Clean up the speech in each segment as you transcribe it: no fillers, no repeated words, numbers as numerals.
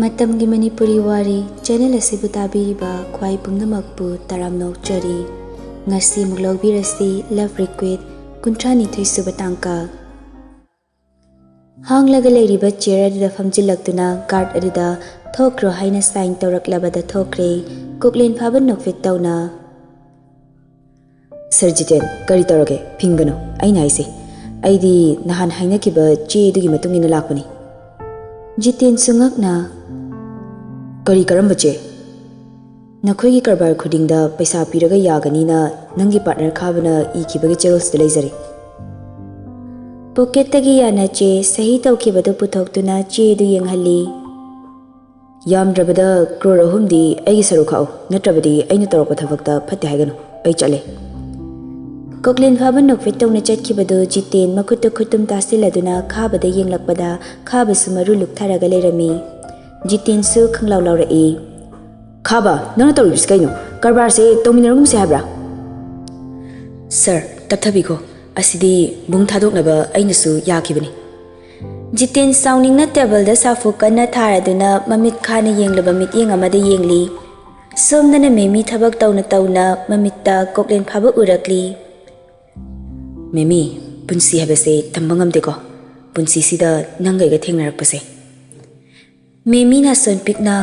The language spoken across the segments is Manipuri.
Matamgi Manipuri Wari channel asibu tabiriba khwai pumnamakpu taramnokchari ngasi muglawbirasi love requite kuntrani thuisuba tangka hanglaga leiriba chair adida famjilaktuna guard adida thokro haina sign tawraklabada thokre koklen phaban nokfit tawna Sarjiten kari tawrage phingano aina haise aidi nahan haina kiba che dugi matungina lakpani Jiten sungakna Kari karam bache Nakhoi karbar khudingda paisa piraga yaganina nangi partner khabana ikibagi channels de leizari Pocket tagi yana che sahi tawkibadu puthoktuna che du yenghalli Yamdrabada crore ahumdi aigi saru khau natrabadi aina taropa thabakta phatte haiganu ai chale Koklen phaban nokfit tawna chatkibadu Jiten makutta khutum tasiladuna khabada yenglakpada khabasu maru luktharaga lerami Jiten su khanglaw lawra e Khaba nana tawribis kaino karbar se tominarugum se habra Sir tapthabiko asidi bung thadoknaba ainasu yakibani Jiten sounding table da safu kana tharaduna mamit khana yenglaba mityeng amada yengli somnana memi thabak tawna mamitta koklen phaba urakli Memi punsi habase tambangam deko punsi sida nangai ga thengnarakpase Memi na son pikna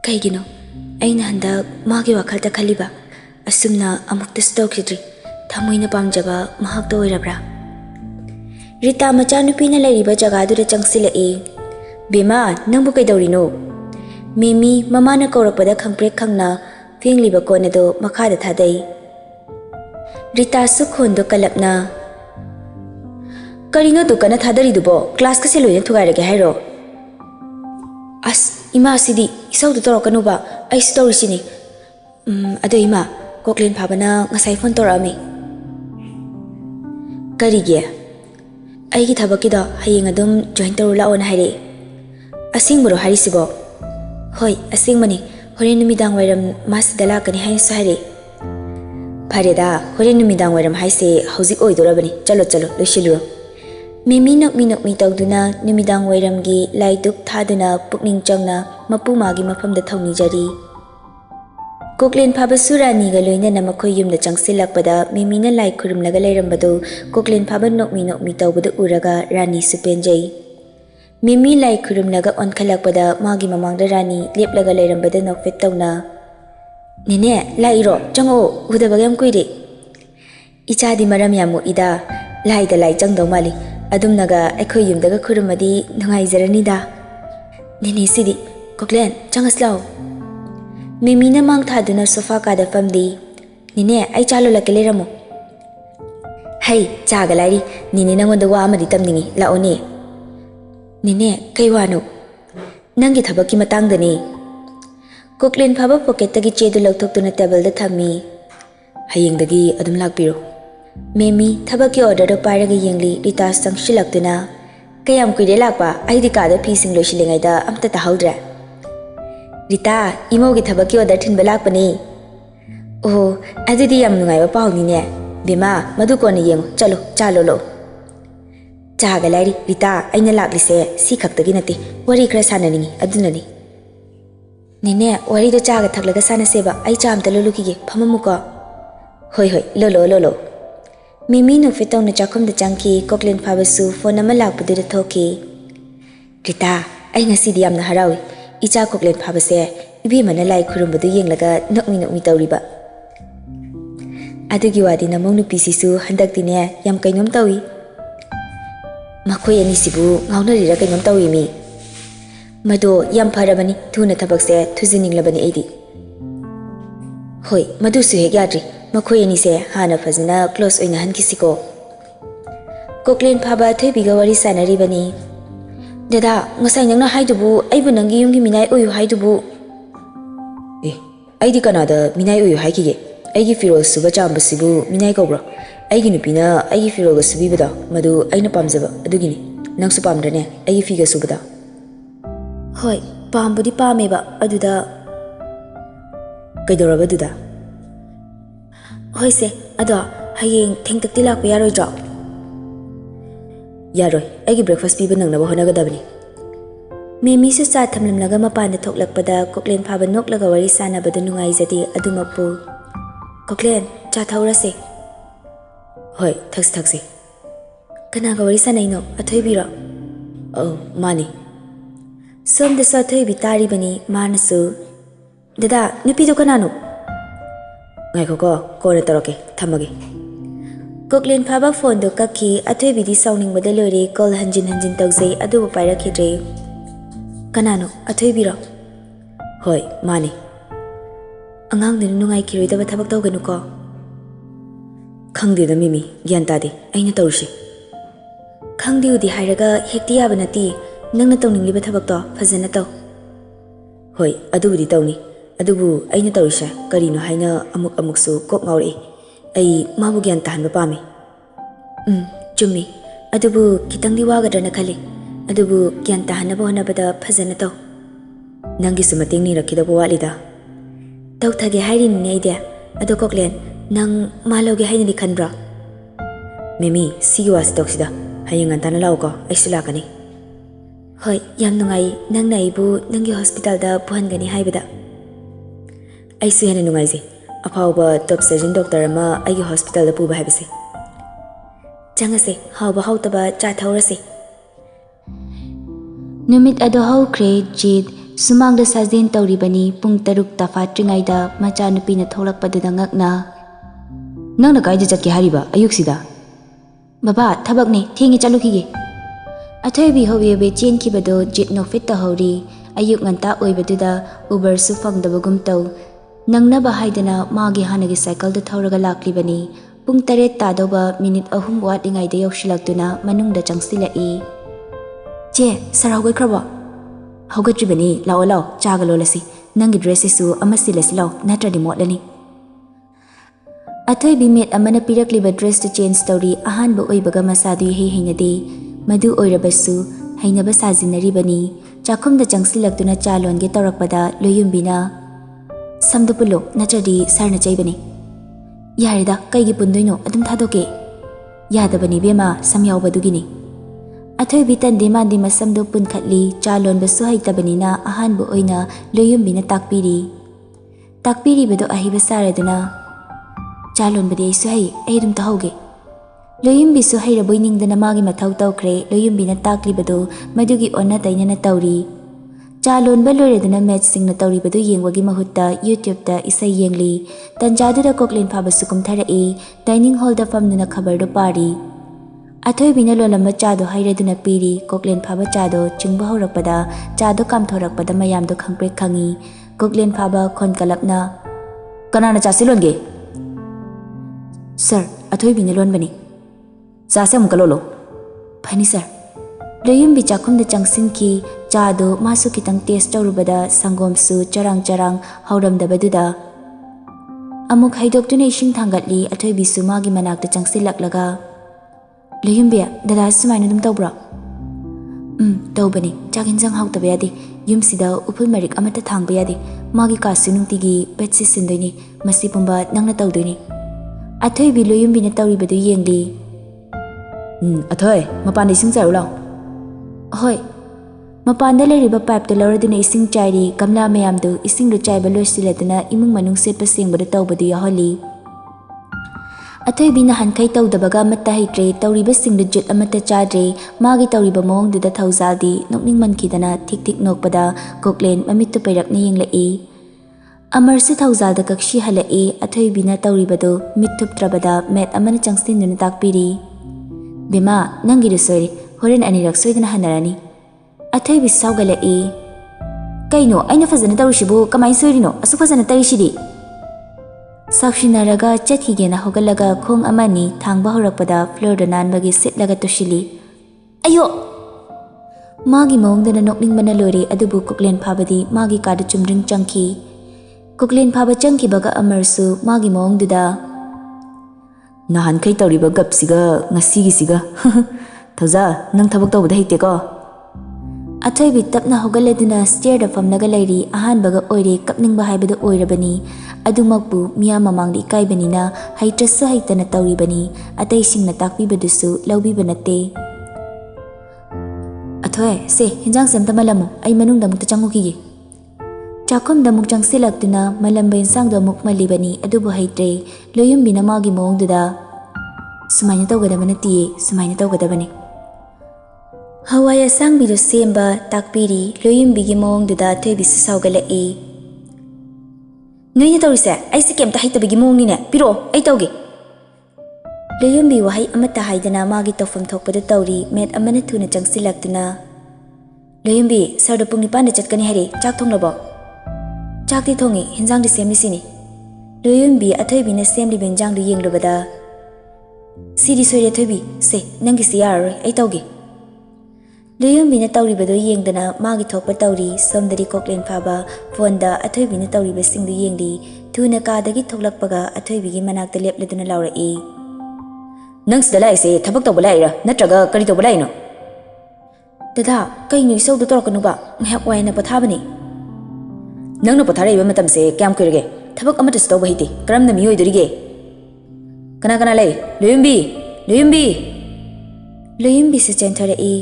kaigino aina handa magi wakhalta khaliba asumna amukta stokidri thamoina pamjaba mahakta oirabra Rita machanupi na lariba jaga dura changsila e Bema nangbu kaidawrino Memi mama na kaurakpada khangprek khangna fengliba kona do makhada thadai Rita su khondo kalapna Karino dukana thadari dubo class ka seloina thugairage hairo As ima sidi isau du torokanu ba ai story sini ado ima koklen phabana ngasai phone torami karige ai gi thabaki da hayeng adum join toru la on haire asing bro hari sibo hoi asing mani hore numidang wairam masidala kani hay sahare Pareda hore numidang wairam haise hauzik oidorabani chalo loisilu Mimi nok mi tawduna numidang wairamgi laiduk thaduna pukning changna mapu magi mafamda thawni jari Koklen phaba surani ga loina na makhoi yumda changsilakpada Mimi na lai khurumlaga leirambadu Koklen phaba nok mi tawbadu uraga rani supenjai Mimi lai khurumlaga onkhalakpada magi mamangda rani leplaga leirambada nokfet tawna Nene lairo chango udabagam kuire Ichadi maram yamu ida lai da lai changdaw mali Adumnaga akhoi yumdaga khurumadi nungaizarani da Nene sidi koklen changaslaw Mimi na mang thaduna sofa kada famdi Nene ai chalo lakeleramu Hai chaga lari Nene nangonda wa amadi tamningi laone Nene kai wano Nangi thabaki matangdani Koklen phaba pocket tagi chedu lawthoktuna table da thammi Hayengdagi adum lakpiro Memi thabaki order do pairaga yengli Rita sangshilakduna Kayam kuire lakpa aidi kada pising loisilengai da amta tahaudra Rita imogi thabaki order thinba lakpani Oh adidi yam nungaiba pawni ne Bema madu kona yengo chalo lo Chaga lari Rita aina laklise si khaktagi nate wari khara sananingi adunani Nene wari do chaga thaklaga sanaseba ai chamta lolukige phamamuko Hoi lo Mimi no fitaw na chakom da changki koklen phabasu phone nama lakpudu da thoki Rita ai ngasi di amna harawi icha koklen phabase ibi mana lai khurumbadu yenglaga nokmi tawriba Adugi wadi namong nu pisisu handak dine yam kainom tawi Makhoi ani sibu ngaunari ra kainom tawi mi Mado yam pharabani thuna thabakse thujininglabani aidi Hoi madu su hek yadri Makhoi ani se hana fazina close oina hankisiko Koklen phaba thoibiga wari sanaribani Dada ngasai nangna haidubu aibu nangi yumgi minai oyu haidubu Aidi kanada minai oyu haikige Aigi firol suba chambasibu minai kobro Aigi nupina aigi firol ga subibada madu aina pamjaba adugini nangsu pamdrane aigi figa subada Hoi pambudi pameba aduda Kaidoraba duda Hoi se ado hayeng thengtakti lakpa yaroidro Yaroi, aigi breakfast piba nang na bahona gadabni. Mimisu sa thamlamlaga mapanda thoklakpada Koklen phaba noklaga wari sanabada nungaijadi adumapu. Koklen, cha thaurase. Hoi, thaksi. Kanaga wari sanaino athoibiro. Oh, mani. Somda sa athoibi taribani manasu. Dada, nupido kanano? Ngaiko ko, kona toroke, thamage. Koklen phaba phone do kakhi athoibi di sauning badalori call hanjin tawzai adu pairakidre. Kanano athoibiro? Hoi, mani. Angang din nungai kiroidaba thabak tawganu ko. Khangde da mimi, gyan tade, aina tawshi. Khangde udi hairaga hekti yaba nati, nangna tawningliba thabak to phajana taw. Hoi, adubudi tawni. Adubu aina tawrisha karino haina amuk-amuksu kok ngauri. Ai mabu gyan tahanba pami. Chummi. Adubu kitangdi wagadrana khali. Adubu gyan tahanaba honabada phajana taw. Nangi sumating ni rakidaba walida. Taw thage hairin ni idea. Adu Koklen, nang maloge hainani khanbra. Mimi, sigi wasi toksida. Hayang antana lau ko, ay sulakani. Hoi, yam nungai, nang naibu nangi hospital da buhangani haibada. Ay suyana nungai zi. Apauba top surgeon doctor ama ay hospital da puba haibasi. Changase, hauba hautaba cha thaurase. Numit ado haukre jid sumangda sajin tauribani pung taruk tafatringaida machanupi na tholakpadada ngakna. Nangna kaida chatke hariba ayuksida. Baba, thabak ne thingi chalukhige. Athoibi hobiabe chenkibado jit nofit tahori ayuk nganta oibaduda uber su fangdabagum taw. Nangnaba haidana magi hanagi cycle da thauraga laklibani pung 8 tadoba minute ahum watingaida yaushilakduna manungda changsilai. Che, saraugai kraba. Haugatribani lao chaga lolasi nangi dressisu amasilas lao natradi motlani. Athoibi met amana pirakliba dress to change story ahanba oibaga masadu heinadi madu oirabasu hainaba sajinaribani chakhumda changsilakduna chalonge tawrakpada loyumbina samdupulo natradi sarna chaibani. Yarida kaigi pundoino adum thadoke. Yadabani bema samyaubadugini. Athoibi tande mandi masamdo punkhatli chalon basu haitabanina ahanbu oina loyumbina takpiri bedo ahiba saraduna chalon bade isu hai aidum tahauge loyumbi su haira boiningdana magi mathau tawkre loyumbina takli bedo madugi onna tainana tawri chalon baloreduna match singna tawri bedo yengwagi mahutta YouTube ta isai yengli tanjadu da Koklen phaba sukum tharai dining hall da famduna khabar do pari. Athoibina lolamba chado hairaduna piri Koklen phaba chado chingba horakpada chado kamthorakpada mayamdo khangpre khangi Koklen phaba khonkalapna kanana chasilonge. Sir, athoibina lonbani. Chase amkalolo. Phani sir. Loyumbi chakhumda changsinki chado masu kitang taste tawrubada sangomsu charang hauramdabaduda amuk haidoktuna ising thangatli athoibi su magi manakta changsilaklaga. Loyumbia, dada sumaina dum tawbra? Tawbani, chakin jang hautaba yadi. Yumsida upul marik amata thangba yadi. Magi kasu nungtigi petsi sindoini masi pumba nangna tawdoini. Athoibi loyumbi na tawribadu yengli. Athoi, mapanda ising charu lao. Hoi. Mapanda leriba pipe to lauraduna ising chairi kamla mayamdu ising ru chaiba loisiladuna imung manung setpa sengbada tawbadu yaholi. Athoibi na hankai tawdabaga amata haitre tawriba singda jut amata chadre magi tawriba mawngduda thawzaldi nokning mankidana tik nokpada Koklen mamittu pairakna yenglai. Amarsu thawzalda kakshi halai athoibi na tawribado mittup trabada met amana changsinuna takpiri. Bema, nangiru soiri horen anirak soidana hanarani. Athoibi saugalai. Kaino, aina fazana tawrishibu kamai soirino asu fazana tarishidi. Sakshinaraga chathigena hogalaga khong amani thangba horakpada floor da nanbagi sitlaga tushili. Ayo! Magi mawngdana nokning mana lori adubu Koklen phabadi magi kada chumring changki. Koklen phaba changki baga amarsu magi mawngduda. Nahan kai tawriba gapsiga ngasigisiga. Thauza, nang thabak tawbada heite ko. Athoibi tapna hogaladuna stair da famlaga lairi ahanbaga oire kapningba haibada oirabani adumakbu miya mamangdi ikaibanina haitrasu haitana tawribani atai singna takpibadusu laubiba natte. Nungcthoi se hinjang semta malamu ai manung damuk ta changu ki chakhom damuk changsilaktina malamba insang damuk malibani adubu haitre loyum bina magi mong duda sumaina tawgadabana ti sumaina tawgadabani hawaya sang bidu semba takpiri loyum bigi mong duda thebi saugala e noina tawrise ai se kemta haitabigi mong ni ne piro ai tawge loyum bi wahai amata haidana magi tawfam thokpada tawri met amana thuna changsilaktuna loyum bi sarda pung nipan de chatkani hari chak thonglabo chakti thongi hinjang di semli sini loyum bi athoi bi na semli benjang du yenglobada siri soire thoi bi se nangi siyar ai tawge loyum bi na tawri bado yengdana magi thokpa tawri somdari koklen phaba phonda athoi bi na tawri ba singdu yengdi thuna ka dagi thoklakpaga athoi bi gi manakta lepladuna lawra e nang sida lai se thabak tawba lai ra natraga kari tawba lai no dada kai nu isau du torakanu ba ngak waina pathabani nang no pathare ba matam se kyam kirge thabak amata stawba hiti karam na miyoi durige kana kana lai loyumbi se chenthara e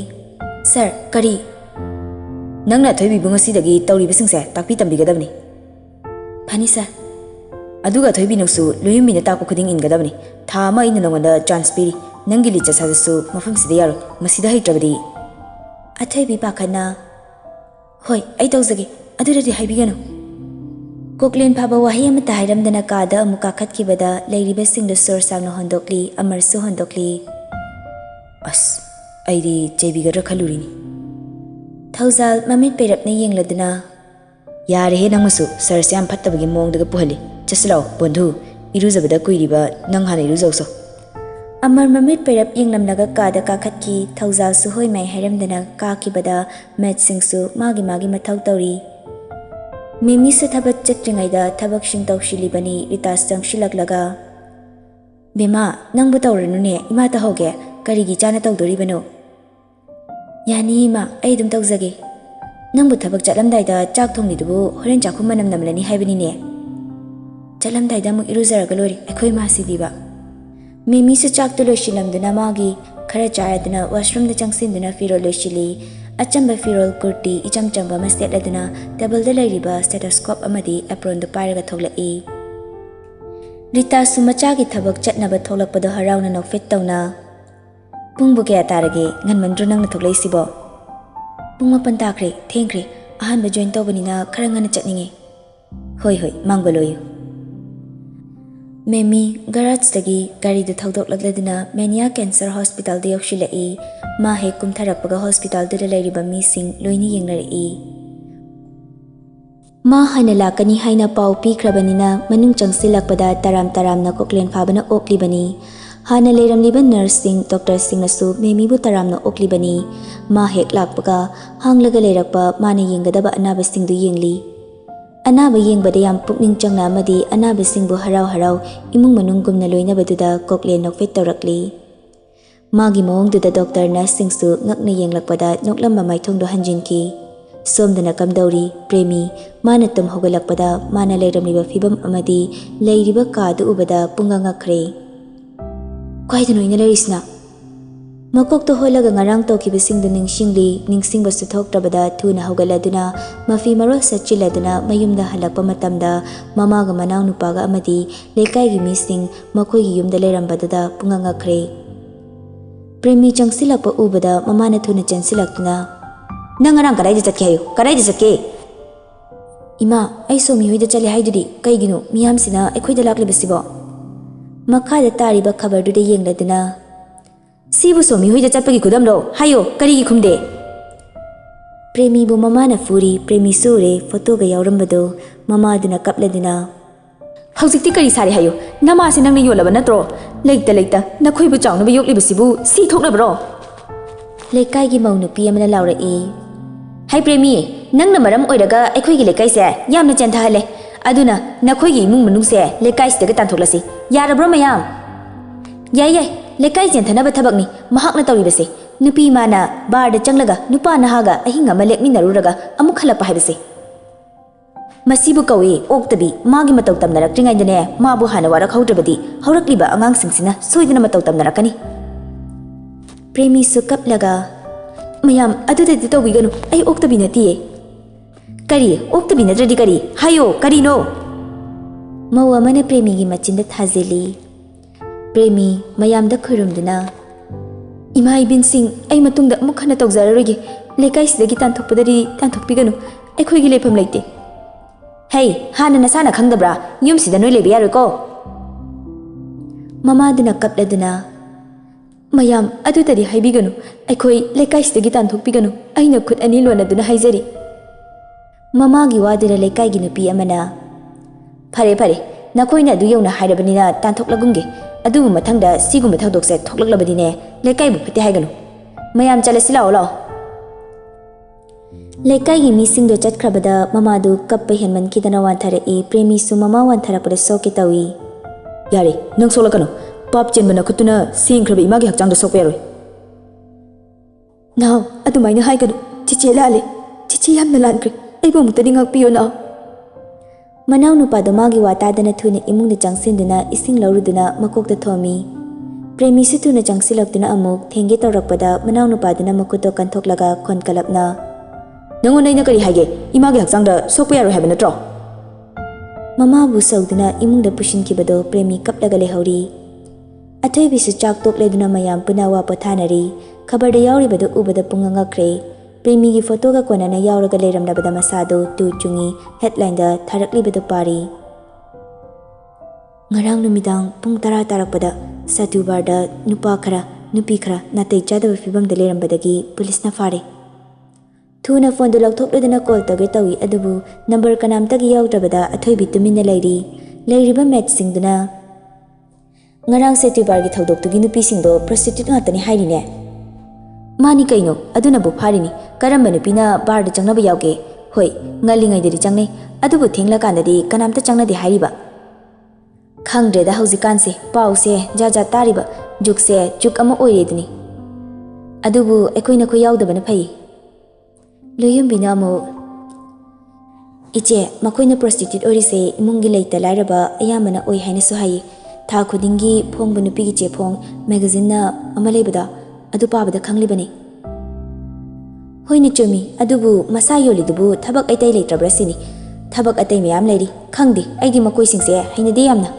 sir kari nang na thoibi bunga sidagi tawri basing se takpi tambi gadabni phani sir aduga thoibi noksu loyumbi na takpu khuding in gadabni tha ma ina nongonda chance piri nangi licha sasu mafam sida yaro masida haitrabadi athaibi pakhana hoi ai tawzage aduradi haibigano koklen phaba wahi amata hairamdana kada amuka khatkibada leiriba singdo sor sangno hondokli amarsu hondokli as aidi jebiga khalurini thaujal mamit perapne yengladuna yare he nangmasu sir syam phattabagi mong daga puhali chaslaw bondhu iruzabada kuiriba nang hana iruzawso amar mamit perap yenglamnaga kada kakhatki thaujal su hoi mai hairamdana kakibada metsingsu magi mathau tawri mimi su thabat chatringaida thabak sing tawshilibani ritas changsilaklaga bema nangbu tawranune ima ta hoge karigi chana tawdoribano yani ma ai dum tawzage nangbu thabak chatlamdaida chak thongnidubu horen chakhum manam namlani haibani ne chatlamdaida mu iruzaraga lori akhoi ma sidiba mimi su chak to loishilamduna magi khara charaduna washroom da changsinduna firo loishili achamba firol kurti icham chamba mastet laduna table da lairiba stethoscope amadi apron do paraga thoglai rita sumacha gi thabak chatnaba tholakpada harauna nokfet tawna pungbu kya tarage nganmandru nangna thoglai sibo pung mapan takre thengkre ahan ba join tawbanina kharangana chatninge hoi mangbaloyu Memi garage dagi gari du thaudok lagladuna Mania Cancer Hospital de yokshilai ma he kumtharappaga hospital de lairiba mi sing loini yengnari ma haina lakani haina pau pikhrabani manung changsilakpada taram na koklen phabana oklibani hana leiramliba nursing doctor sing nasu memi bu taram na oklibani ma hek lakpaga hanglaga leirakpa mana yengadaba anaba sing du yengli anaba yengbada yam pukning changna amadi anaba singbu harau imung manung gumna loinabaduda koklen nokfet tawrakli magi mong duda doctor na singsu ngakna yenglakpada noklamba maithongdo hanjinki somdana kamdauri premi mana tum hogalakpada mana leiramliba fibam amadi leiriba kadu ubada punga ngakre kwaidano ina leirisna makok to holaga ngarang tokiba singdu ningsingba su thoktrabada thuna hogaladuna mafi marol sachiladuna mayumda halakpa matamda mamaga manaw nupaga amadi lekai gi mising makoi gi yumda leirambadada punganga khre premi changsilakpa ubada mamana thuna chansilaktuna nangarang karai de chatke ima ai somi hoida chale haidudi kaiginu miyam sina ekhoi da laklibasibo makha da tariba khabar du de yengladuna Sibu somi huida chatpagi khudamlo hayo karigi khumde Premi bu mama na furi premi sure photo ga yaurambado mama duna kapladuna Haujikti kari sari hayo nama se nangna yolaba natro leita nakhoi bu chawna ba yoklibasibu si thokna bro Lekai gi maunu pi amana laura e Hai premi nangna maram oiraga aikhoi gi lekai se yamna chentha hale aduna nakhoi gi imung manung se lekai se ga tanthulasi yarabro mayam Yai lekai jenthanaba thabakni mahakna tawribase nupi mana bar da changlaga nupa nahaga ahinga malekmi naruraga amuk khalapa haibase masibu kawi oktabi magi mataw tamnarak tringaidane mabu hana warak haudrabadi haurakliba angang singsina soidana mataw tamnarakani premi su kaplaga mayam adudadi tawbiganu ai oktabi natiye kari oktabi natradi kari hayo kari no mau amane premi gi machinda thazeli premi mayam da khurumduna ima ibin sing ai matungda amuk khana tawjararoge lekai sidagi tanthokpadari tanthokpiganu ai khoi gi lefam leite hey hana nasana khangdabra yum sida noi lebe yaro ko mama dina kapladuna mayam adudadi haibiganu ai khoi lekai sidagi tanthokpiganu aina khut ani lona duna haizari mama gi wadira lekai gi nupi amana fare fare nakoina du yona hairabanina tanthokлагumge adu mathangda sigum thadokse thoklaklabadine lekai bu phate haiganu mayam chalasila ola lekai gi mising do chatkrabada mama du kappa henman kidana wanthare e premi su mama wanthara pare soke tawi yare nang solakano pap chenbana khutuna singkhrabi imagi hakchang do sokperoi now adu maina haiganu chiche lale chiche yamna lankre aibo mutani ngakpiyo na Manau nupado magi watadana thuna imungda changsinduna ising lauruduna makokta thomi premi su thuna changsilakduna amuk thenge tawrakpada manau nupaduna makuto kanthoklaga khonkalapna nango naina kari hage imagi hakchangda sokpa yaro habe natro mama bu sauduna imungda pushinkibado premi kaplaga lehauri athoi bisu chak tokleduna mayam punawa pathanari khabarda yauribado ubada pungangakre premi gi photo ga konana yauraga leramnabada masado tu chungi headline da tharaklibedo pari ngarang numidang pung 10 tarakpada satubarda nupa khara nupi khara natei chadaba fibam da lerambadagi police na fare thuna phone do lakthokledana call toge tawi adubu number kanamtagi yaudabada athoi bitumina leiriba match singduna ngarang satubar gi thodok tugi nupi singdo prostitute ngatani hairine mani kaino aduna bu pharini karamba nupina bar da changnaba yauge hoi ngalingai deri changne adubu thengla kandadi kanamta changnadi hairiba khangdre da haujikan se pause jaja tariba jukse juk ama oiredni adubu ekoina ko yaudabana phai loyumbina mo iche makoina prostitute orise imungi leita lairaba ayamana oi haina so hai tha khudingi phongba nupi gi che phong magazine na ama leibada adu pabada khanglibani hoini chumi adubu masa yoli dubu thabak aitai leitrabra sini thabak atai mayam leiri khangdi aidi makoi singse hainadi yamna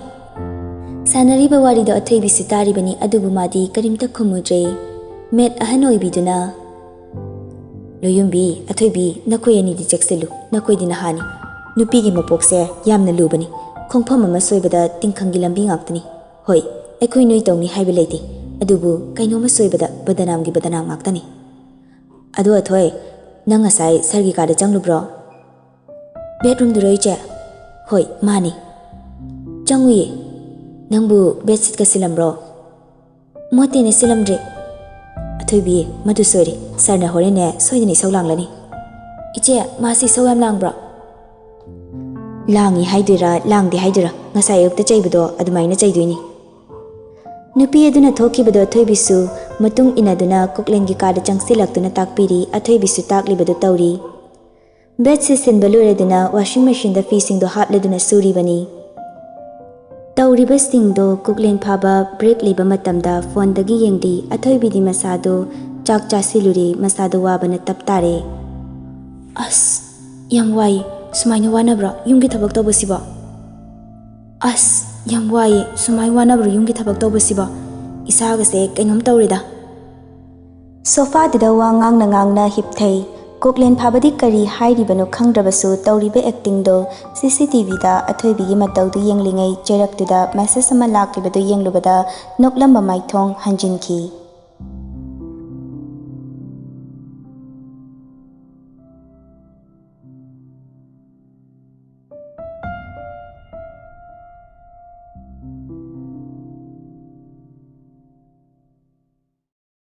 sanariba wari da athai bisu tari bani adubu madi karimta khumudre met ahanoi biduna loyumbi athoi bi nakoi ani di jekselu nakoi di nahani nupi gi mapokse yamna lubani khongpham ama soibada tingkhangi lambi ngaktani hoi ekhoi noi tawni haibe leiti adubu kainoma soibada badanam gi badanam ngaktani adu athoi nang asai sargi ka da changlubro bedroom du roiche hoi mani changui nangbu bedsheet ka silambro mote ne silamdre athoi bi madu sori sarna horene soidini saulanglani iche masi soyam langbro langi haidira langdi haidira ngasai ukta chaibudo adumaina chaiduini nupi aduna thokibado thoibisu matung inaduna koklengi kada changsilaktuna takpiri athoibisu taklibado tawri bedse sinbalureduna washing machine da fishing do hapleduna suri bani tawri besting do koklen phaba break liba matamda phone dagi yengdi athoibidi masado chak chasiluri masado wabana taptare as yam wai sumaina wanabra yumgi thabak tawbasiba as yam wai sumai wanabra yumgi thabak tawbasiba isaga se kainom tawrida sofa dida wa ngangna hipthai koklen phabadi kari hairibano khangdrabasu tawriba acting do CCTV da athoibi gi matau du yenglingai cherak tuda message ama laklibadu yenglubada noklamba maithong hanjinki